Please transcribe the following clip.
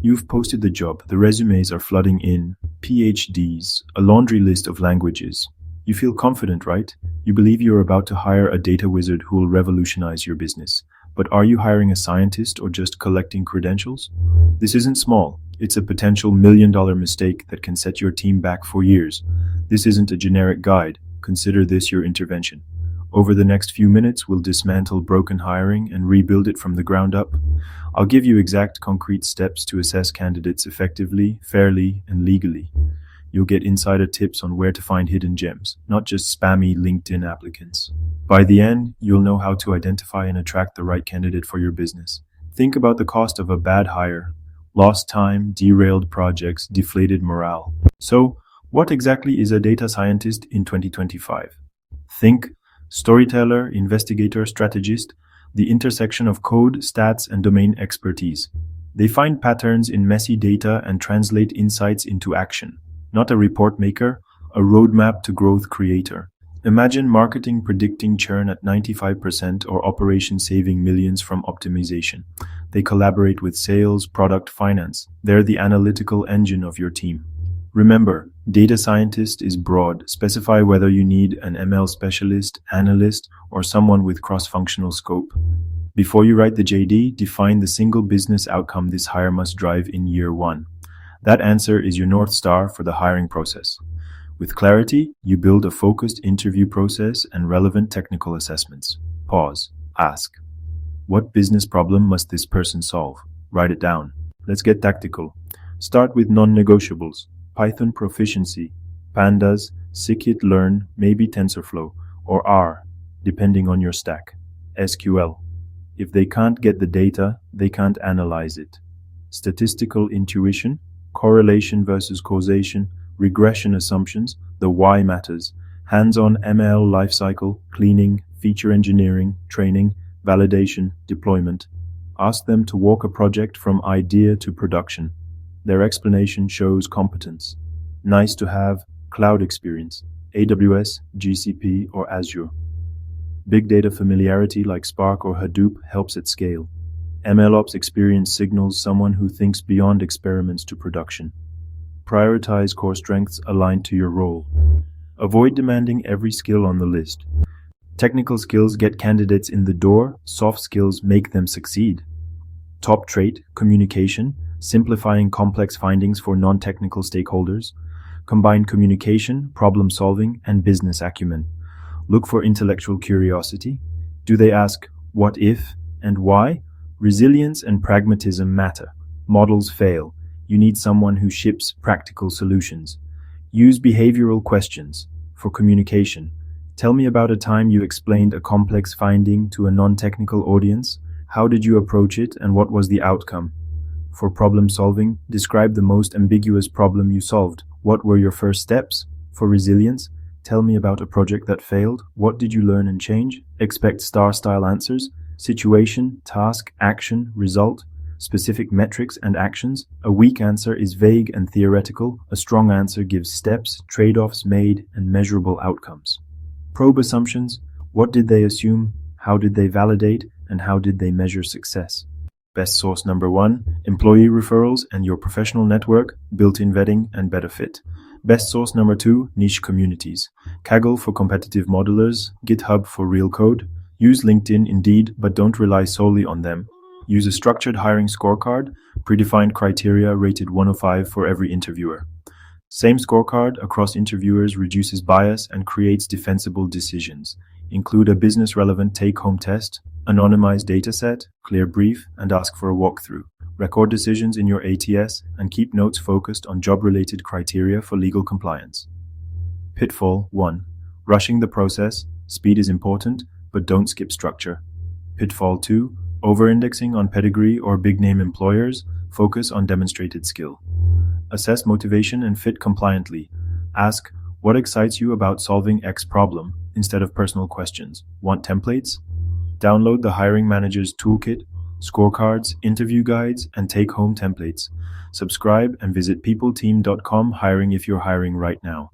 You've posted the job, the resumes are flooding in, PhDs, a laundry list of languages. You feel confident, right? You believe you're about to hire a data wizard who will revolutionize your business. But are you hiring a scientist or just collecting credentials? This isn't small. It's a potential $1 million mistake that can set your team back for years. This isn't a generic guide. Consider this your intervention. Over the next few minutes, we'll dismantle broken hiring and rebuild it from the ground up. I'll give you exact concrete steps to assess candidates effectively, fairly, and legally. You'll get insider tips on where to find hidden gems, not just spammy LinkedIn applicants. By the end, you'll know how to identify and attract the right candidate for your business. Think about the cost of a bad hire: lost time, derailed projects, deflated morale. So, what exactly is a data scientist in 2025? Think storyteller, investigator, strategist, the intersection of code, stats, and domain expertise. They find patterns in messy data and translate insights into action. Not a report maker, a roadmap to growth creator. Imagine marketing predicting churn at 95% or operations saving millions from optimization. They collaborate with sales, product, finance. They're the analytical engine of your team. Remember, data scientist is broad. Specify whether you need an ML specialist, analyst, or someone with cross-functional scope. Before you write the JD, define the single business outcome this hire must drive in year one. That answer is your North Star for the hiring process. With clarity, you build a focused interview process and relevant technical assessments. Pause. Ask. What business problem must this person solve? Write it down. Let's get tactical. Start with non-negotiables. Python proficiency, pandas, scikit-learn, maybe TensorFlow, or R, depending on your stack. SQL. If they can't get the data, they can't analyze it. Statistical intuition, correlation versus causation, regression assumptions, the why matters. Hands-on ML lifecycle, cleaning, feature engineering, training, validation, deployment. Ask them to walk a project from idea to production. Their explanation shows competence. Nice to have cloud experience, AWS, GCP, or Azure. Big data familiarity like Spark or Hadoop helps at scale. MLOps experience signals someone who thinks beyond experiments to production. Prioritize core strengths aligned to your role. Avoid demanding every skill on the list. Technical skills get candidates in the door, soft skills make them succeed. Top trait, communication, simplifying complex findings for non-technical stakeholders. Combine communication, problem solving, and business acumen. Look for intellectual curiosity. Do they ask what if and why? Resilience and pragmatism matter. Models fail. You need someone who ships practical solutions. Use behavioral questions for communication. Tell me about a time you explained a complex finding to a non-technical audience. How did you approach it and what was the outcome? For problem solving, describe the most ambiguous problem you solved. What were your first steps? For resilience, tell me about a project that failed. What did you learn and change? Expect star-style answers. Situation, task, action, result, specific metrics and actions. A weak answer is vague and theoretical. A strong answer gives steps, trade-offs made, and measurable outcomes. Probe assumptions. What did they assume? How did they validate? And how did they measure success? Best source number 1, employee referrals and your professional network, built-in vetting, and better fit. Best source number 2, niche communities. Kaggle for competitive modelers, GitHub for real code. Use LinkedIn, Indeed, but don't rely solely on them. Use a structured hiring scorecard, predefined criteria rated 105 for every interviewer. Same scorecard across interviewers reduces bias and creates defensible decisions. Include a business-relevant take-home test, anonymized dataset, clear brief, and ask for a walkthrough. Record decisions in your ATS and keep notes focused on job-related criteria for legal compliance. Pitfall 1. Rushing the process. Speed is important, but don't skip structure. Pitfall 2. Over-indexing on pedigree or big-name employers. Focus on demonstrated skill. Assess motivation and fit compliantly. Ask, what excites you about solving X problem, instead of personal questions. Want templates? Download the Hiring Manager's Toolkit, scorecards, interview guides, and take-home templates. Subscribe and visit peopleteam.com hiring if you're hiring right now.